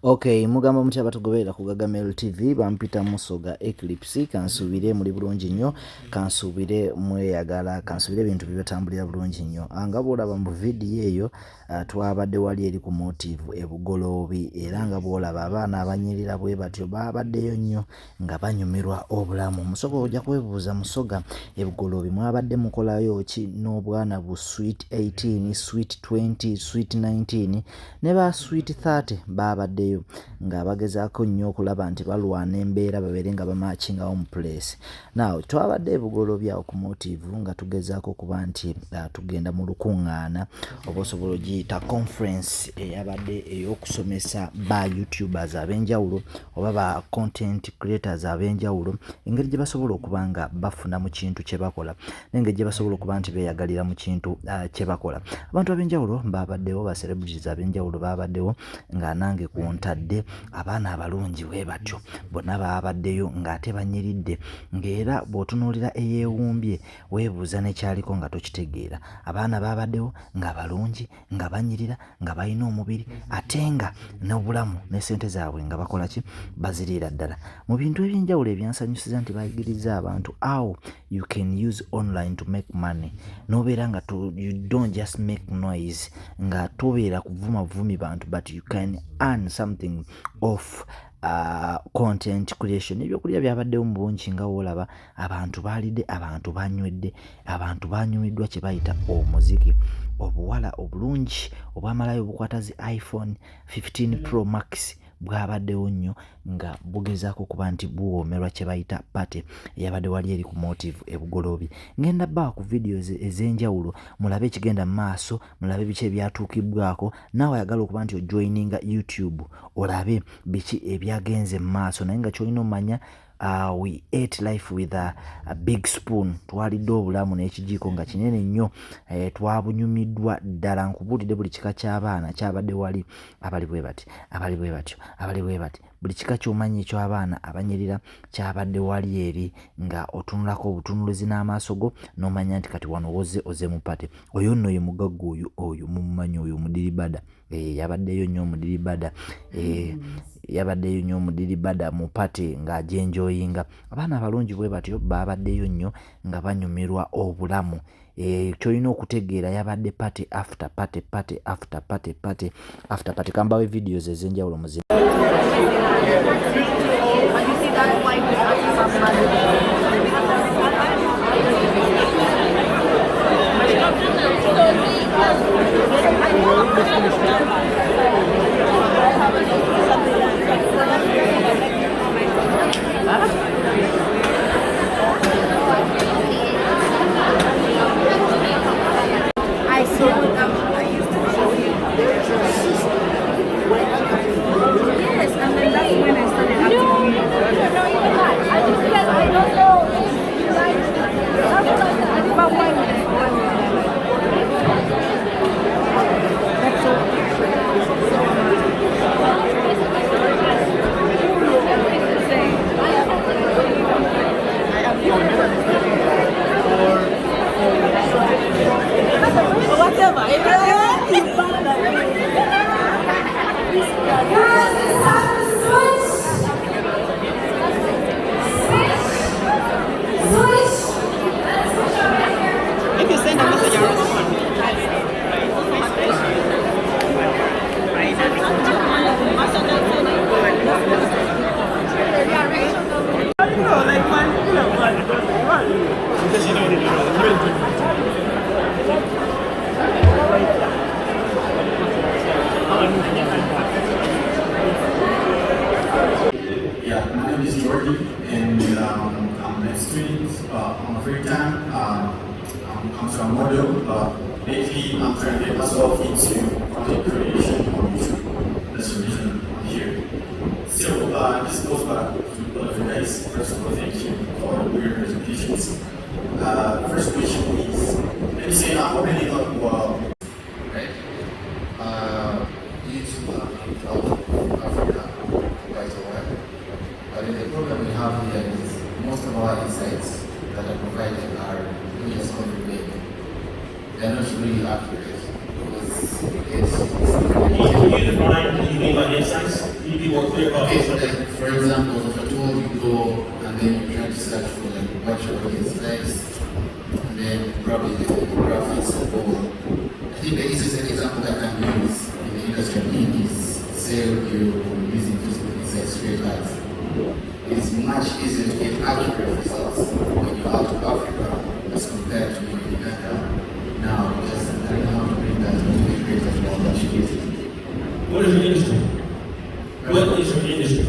Okay, mugamba mutya batugoberera ku Gagamel TV bampita Musoga Eclipse kansubire muli bulungi nnyo kansubire mweyagala kansubire ebintu bibatambulira bulungi nnyo anga bwolaba mu video eyo twabadde wali eri ku motive ebugoloobi era nga bwolaba abaana abanyirira bwe batyo babaddeyo nnyo nga banyumirwa obulamu. Musoga ojja kwebuuza Musoga ebugoloobi mwabadde mukolayo ki n'obwana bu sweet 18 sweet 20 sweet 19 ne ba sweet 30 babaddeyo nga bagezaako nnyo okulaba nti balwana embeera babeere nga bamachingawo mu place. Now twabadde ebugoloobi awo ku motive nga tugezaako okuba nti tugenda mu lukuŋŋaana oba osobola ogiyita conference eyabadde ey'okusomesa ba YouTubers ab'enjawulo oba ba content creators ab'enjawulo engeri gye basobola okuba nga bafuna mu kintu kye bakola n'engeri gye basobola okuba nti beeyagalira mu kintu kye bakola. Abantu ab'enjawulo babaddewo, ba celebrities ab'enjawulo babaddewo nga nange kuntadde abaana abalungi bwe batyo bonna babaddeyo ng'ate banyiridde ng'era bw'otunuulira eyeewumbye weebuuza n'ekyaliko nga tokitegeera. Abaana babaddewo nga balungi nga banyirira nga balina omubiri ate nga n'obulamu ne ssente zaabwe nga bakola ki baziriira ddala. Mu bintu eby'enjawulo ebyansanyusiza nti bayigiriza abantu how you can use online to make money n'obeera nga you don't just make noise nga tobeera kuvuma vumi bantu but you can earn something of content creation. Ebyokulya byabaddewo mu bungi nga woolaba abantu baalidde, abantu banywedde, abantu banyumiddwa kye bayita omuziki, obuwala obulungi obwamalayo obukwata zi iPhone 15 Pro Max bwabaddewo nnyo nga bugezaako okuba nti buwoomerwa kye bayita party eyabadde wali eri ku motive ebugoloobi. Ngenda baa ku videos ez'enjawulo mulabe ekigenda mu maaso, mulabe biki ebyatuukibwako, naawe ayagala okuba nti ojoininga YouTube olabe biki ebyagenze mu maaso naye nga kyolina omanya we ate life with a big spoon. Twalidde obulamu n'ekijiiko nga kinene nnyo, twabunyumiddwa ddala. Nkubuulidde buli kika ky'abaana kyabadde wali abali bwe bati abali bwe batyo abali bwe bati buli kika ky'omanyi eky'abaana abanyirira kyabadde wali eri nga otunulako obutunulizi n'amaaso go n'omanya nti kati wano oze mu pate. Oyo nno ye mugagga oyo mumumanyi oyo Mudiribada yabaddeyo nnyo Mudiribada yabaddeyo nnyo Mudiribada mu pate ng'ajenjoyinga. Abaana abalungi bwe batyo babaddeyo nnyo nga banyumirwa obulamu. Kyolina okutegeera yabadde pate after pate pate after pate pate after pate. Kambawe videos ez'enjawulo muzi on free time. I'm a model. Lately, I'm trying to get myself into content creation on YouTube. That's the reason I'm here. So, this goes back to all of you guys. First of all, thank you for your presentations. First question is, let me say how many of you are YouTube out of Africa quite a while. But the problem we have here is most of our insights that are provided are really just contributing. They're not really accurate because it's... Can you define what you mean by insight? insights? Can you be more clear about Okay, this? so like, for example, if I told you go and then you try to search for like what your audience likes, and then probably the graphics or I think the easiest example that I can use in the industry is say you're using Facebook as straight ads. It's much easier to get accurate results when you're out of Africa as compared to when you're in Uganda. Now, just I don't know how to bring that to the creators more that you use it. What is your industry? What is your industry?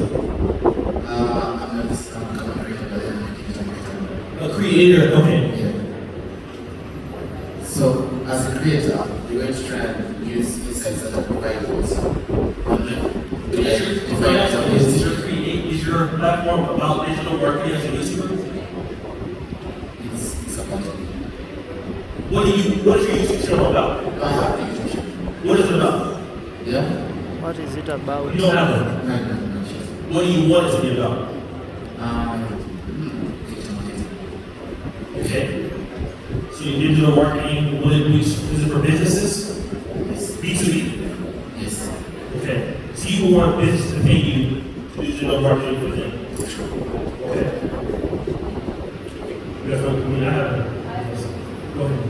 I'm not this kind of creator, but I'm a digital marketer. A creator, okay. Yeah. So, as a creator, you're going to try and use insights that are provided also. Is your platform about digital marketing as a YouTuber? It's about it. What is your YouTube channel about? I have a YouTube channel. What is it about? Yeah? What is it about? You don't have one. No. What do you want it to be about? Digital marketing. Okay. So your digital marketing, is it for businesses? Yes. B2B? Yes. Okay. So you want business to pay you to do digital marketing for them? Okay. That's what I mean. Go ahead.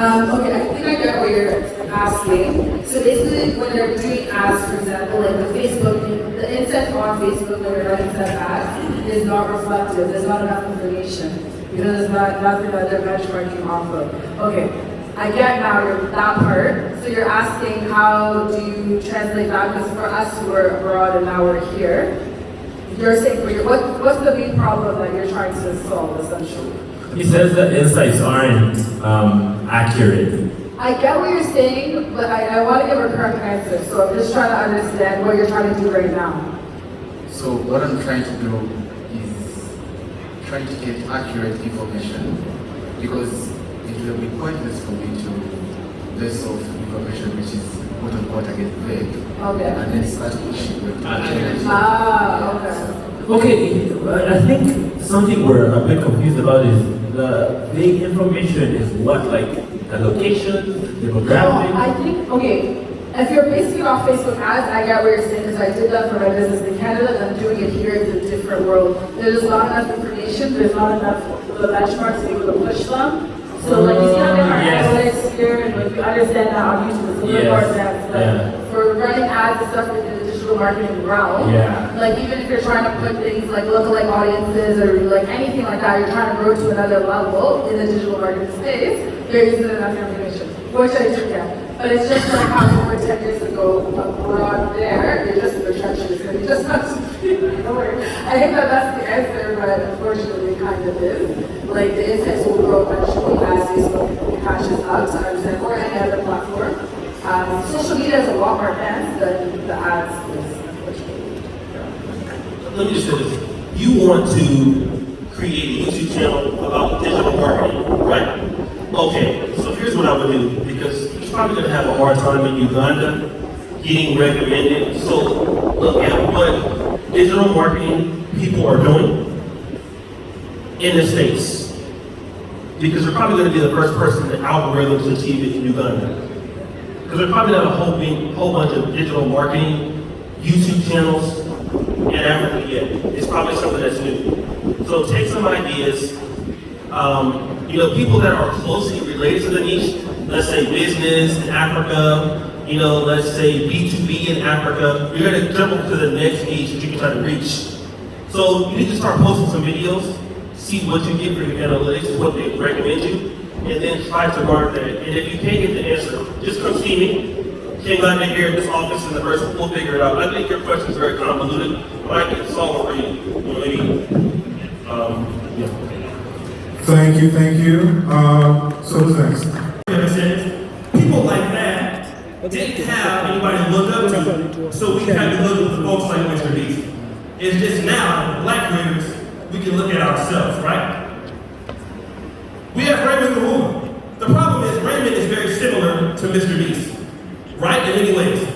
Okay, I think I get what you're asking. So basically, when you're doing ads, for example, like the Facebook, the intent on Facebook when you're running that ad is not reflective. There's not enough information because there's nothing that they're benchmarking off of. Okay, I get now that part. So you're asking how do you translate that? Because for us who are abroad and now we're here, you're saying what's the main problem that you're trying to solve essentially? He says the insights aren't accurate. I get what you're saying, but I want to give a correct answer. So I'm just trying to understand what you're trying to do right now. So what I'm trying to do is trying to get accurate information because it will be pointless for me to list off information which is quote unquote again vague. Okay. And then start pushing with Okay. Okay, I think something we're a bit confused about is the vague information is what, like the location, demographic? No, I think, okay, if you're basing it off Facebook ads, I get what you're saying because I did that for my business in Canada and I'm doing it here. It's a different world. There's not enough information, there's not enough the benchmarks to be able to push them. So like you see how they are analytics here and like you understand that on YouTube, it's a little more advanced. But for running ads and stuff in the digital marketing realm, like even if you're trying to put things like lookalike audiences or like anything like that, you're trying to grow to another level in the digital marketing space, there isn't enough information, which I do get. But it's just like how we were 10 years ago abroad there, you're just in the trenches and you just have to I think that's the answer, but unfortunately it kind of is. Like the insights will grow eventually as Facebook catches up to understand or any other platform. Social media is a lot more advanced than the ads is, unfortunately. Let me just say this. You want to create a YouTube channel about digital marketing, right? Okay, so here's what I would do, because he's probably going to have a hard time in Uganda getting recommended. So look at what digital marketing people are doing in the States. Because they're probably going to be the first person the algorithms achieve it in Uganda. Because there's probably not a whole bunch of digital marketing YouTube channels in Africa yet. It's probably something that's new. So take some ideas. People that are closely related to the niche, let's say business in Africa, let's say B2B in Africa, you're gonna jump up to the next niche that you can try to reach. So you need to start posting some videos, see what you get for your analytics, what they recommend you, and then try to garner that. And if you can't get the answer, just come see me. Came out here in this office in the first, we'll figure it out. I think your question is very convoluted, but I can solve it for you. Thank you. So who's next? People like that didn't have anybody to look up to, so we had to look at the folks like Mr. Beast. It's just now, black creators, we can look at ourselves, right? We have Raymond the Woman. The problem is Raymond is very similar to Mr. Beast, right? In many ways.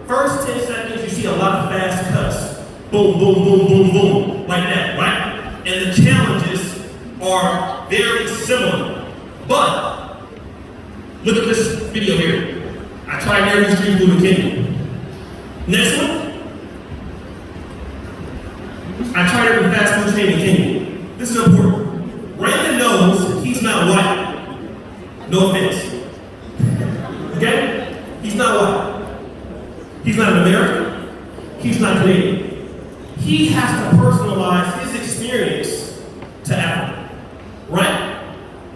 First 10 seconds, you see a lot of fast cuts. Boom, boom, boom, boom, boom, like that, right? And the challenges are very similar. But look at this video here. I tried every street food in Kenya. Next one. I tried every fast food chain in Kenya. This is important. Raymond knows he's not white. No offense. Okay? He's not white. He's not an American. He's not Canadian. He has to personalize his experience to Africa. Right?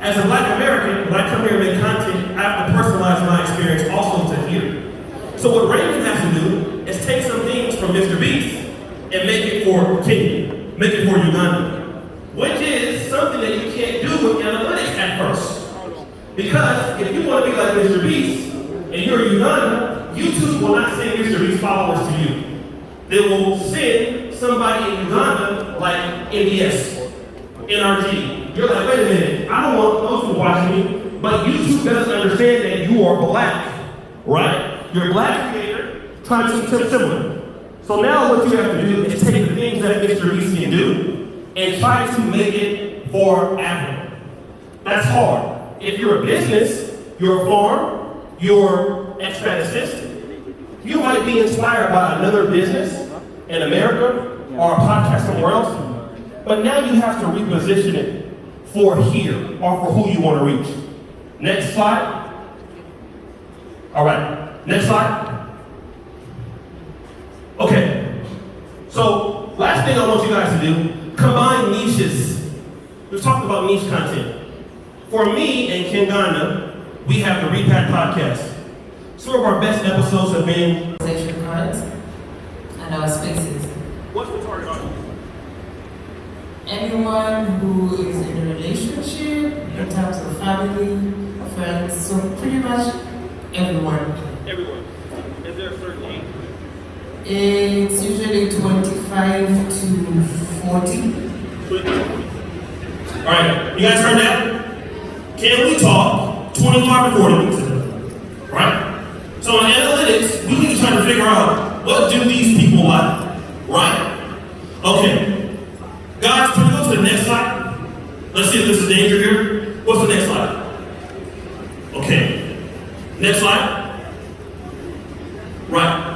As a black American, when I come here and make content, I have to personalize my experience also to here. So what Raymond has to do is take some things from Mr. Beast and make it for Kenya, make it for Uganda, which is something that you can't do with analytics at first. Because if you want to be like Mr. Beast and you're Uganda, YouTube will not send Mr. Beast followers to you. They will send somebody in Uganda like NBS, NRG. You're like, wait a minute, I don't want those people watching me, but YouTube doesn't understand that you are black, right? You're a black creator trying to be similar. So now what you have to do is take the things that Mr. Beast can do and try to make it for Africa. That's hard. If you're a business, you're a farm, you're expat assistant, you might be inspired by another business in America or a podcast somewhere else, but now you have to reposition it for here or for who you want to reach. Next slide. All right, next slide. Okay, so last thing I want you guys to do, combine niches. We've talked about niche content. For me and Ken Ganda, we have the Repack podcast. Some of our best episodes have been conversation cards and our spaces. What's the target audience? Anyone who is in a relationship, in terms of family, friends, so pretty much everyone. Everyone. Is there a certain age? It's usually 25 to 40. All right, you guys heard that? Can we talk 25 to 40 weeks ago? Right? So in analytics, we need to try to figure out what do these people like, right? Okay, guys, can we go to the next slide? Let's see if this is danger here. What's the next slide? Okay, next slide. Right.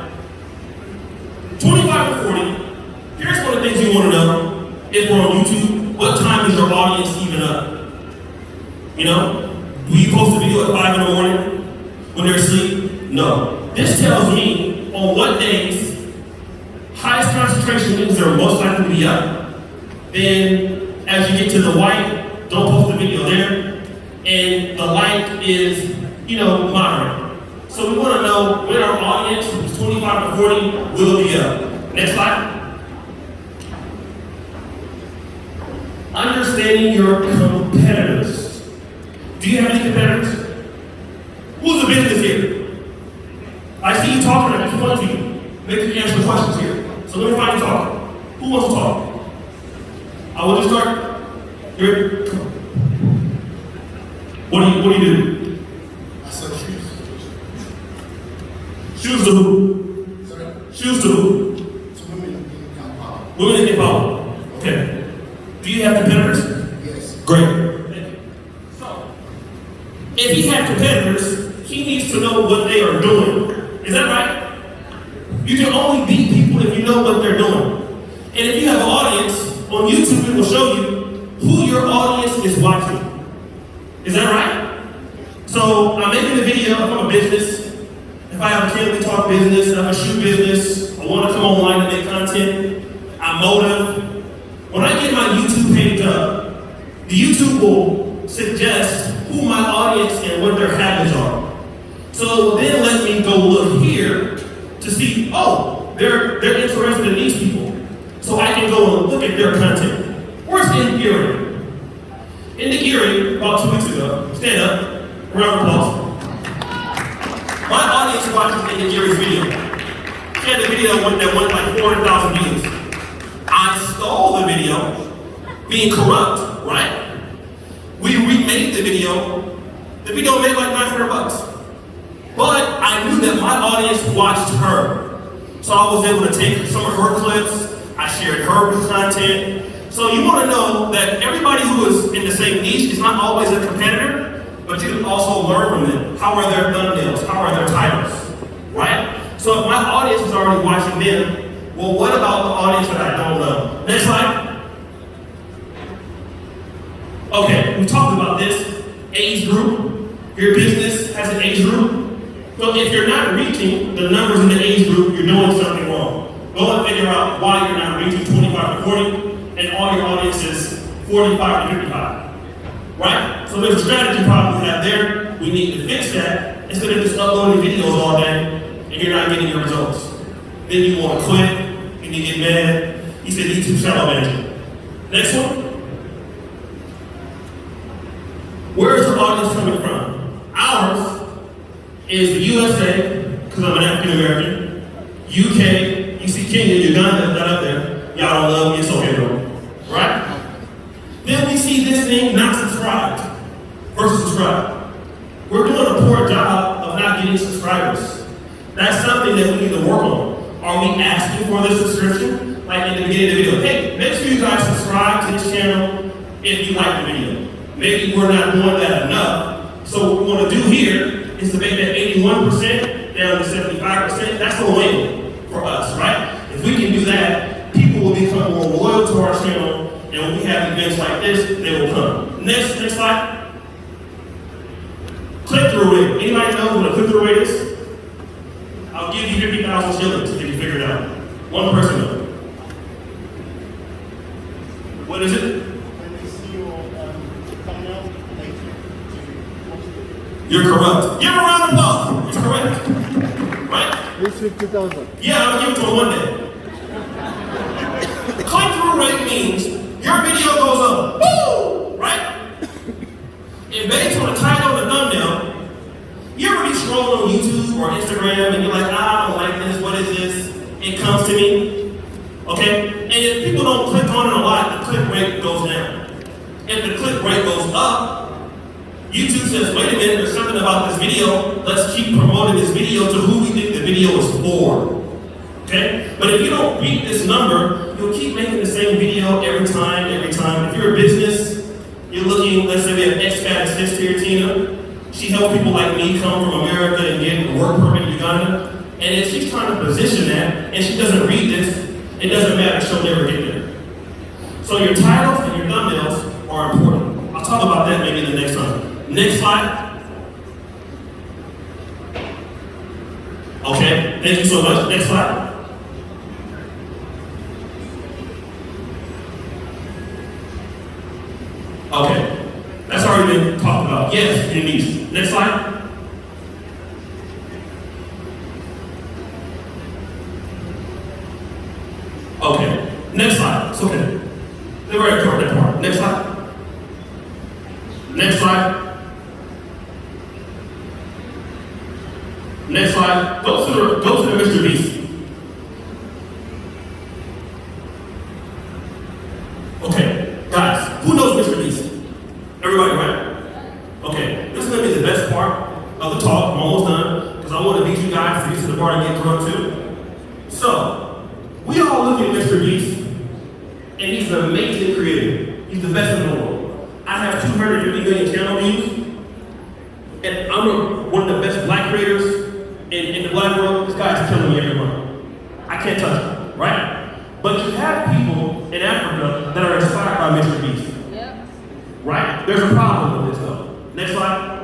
25 to 40, here's one of the things you want to know if we're on YouTube. What time is your audience even up? You know? Do you post a video at 5 in the morning when they're asleep? No. This tells me on what days highest concentration means they're most likely to be up. Then as you get to the white, don't post the video there. And the light is, moderate. So we want to know when our audience is 25 to 40 will be up. Next slide. Understanding your competitors. Do you have any competitors? Who's the business here? I see you talking at front of you. Make you answer questions here. So let me find you talking. Who wants to talk? I want to start. Here. What do you do? I sell shoes. Shoes to who? Sorry? Shoes to who? To women in Kampala. Women in power. Okay. Do you have competitors? Yes. Great. Thank you. So, if he had competitors, he needs to know what they are doing. Is that right? You can only beat people if you know what they're doing. And if you have an audience, on YouTube it will show you who your audience is watching. Is that right? So I'm making a video, if I'm a business, if I have a Can We Talk business, I have a shoe business, I want to come online and make content, I'm motive. When I get my YouTube page up, the YouTube will suggest who my audience and what their habits are. So then let me go look here to see, they're interested in these people. So I can go and look at their content. Where's Ngiri? Ngiri, about 2 weeks ago, stand up, round of applause. My audience watches Ngiri's video. She had a video that went like 400,000 views. I stole the video, being corrupt, right? We remade the video. The video made like $900. But I knew that my audience watched her. So I was able to take some of her clips, I shared her content. So you want to know that everybody who is in the same niche is not always a competitor. but you can also learn from them. How are their thumbnails? How are their titles? Right? So if my audience is already watching them, well, what about the audience that I don't know? Next slide. Okay, we talked about this age group. Your business has an age group. So if you're not reaching the numbers in the age group, you're doing something wrong. Go and figure out why you're not reaching 25 to 40 and all your audience is 45 to 55. Right? So there's a strategy problem we have there. We need to fix that instead of just uploading videos all day and you're not getting your results. Then you want to quit and you get mad. He said YouTube shadow manager. Next one. Where is your audience coming from? Ours is the USA, because I'm an African American. UK, you see Kenya, Uganda, not up there. Y'all don't love me, it's okay though. Right? Then we see this thing, not subscribed versus subscribed. We're doing a poor job of not getting subscribers. That's something that we need to work on. Are we asking for the subscription? Like in the beginning of the video, hey, make sure you guys subscribe to this channel if you like the video. Maybe we're not doing that enough. So what we want to do here is to make that 81% down to 75%. That's the win for us, right? If we can do that, people will become more loyal to our channel, and when we have events like this, they will come. Next slide. Click-through rate. Anybody know what a click-through rate is? I'll give you 50,000 shillings if you can figure it out. One person knows. What is it? You're corrupt. Give him a round of applause. It's correct. Right? It's 50,000. Yeah, I'm gonna give it to him one day. Click-through rate means your video goes up. Woo! Right? And based on the title and the thumbnail, you ever be scrolling on YouTube or Instagram and you're like, I don't like this, what is this? It comes to me. Okay? And if people don't click on it a lot, the click rate goes down. If the click rate goes up, YouTube says, wait a minute, there's something about this video. Let's keep promoting this video to who we think the video is for. Okay? But if you don't beat this number, you'll keep making the same video every time. If you're a business, you're looking, let's say we have expat assist here, Tina. She helps people like me come from America and get a work permit in Uganda. And if she's trying to position that, and she doesn't read this, it doesn't matter, she'll never get there. So your titles and your thumbnails are important. I'll talk about that maybe the next time. Next slide. Okay, thank you so much. Next slide. Okay, that's already been talked about. Yes, your niche. Next slide. Okay, next slide. It's okay. They're very important, that part. Next slide. Next slide. Next slide. Go to the Mr. Beast. Okay, guys, who knows Mr. Beast? Everybody, right? Okay, this is gonna be the best part of the talk. I'm almost done because I want to beat you guys to get to the part and get drunk too. So, we all look at Mr. Beast, and he's an amazing creator. He's the best in the world. I have 250 million channel views, and I'm one of the best black creators in the black world. This guy's killing me every month. I can't touch him, right? But you have people in Africa that are inspired by Mr. Beast. Yep. Right? There's a problem with this though. Next slide.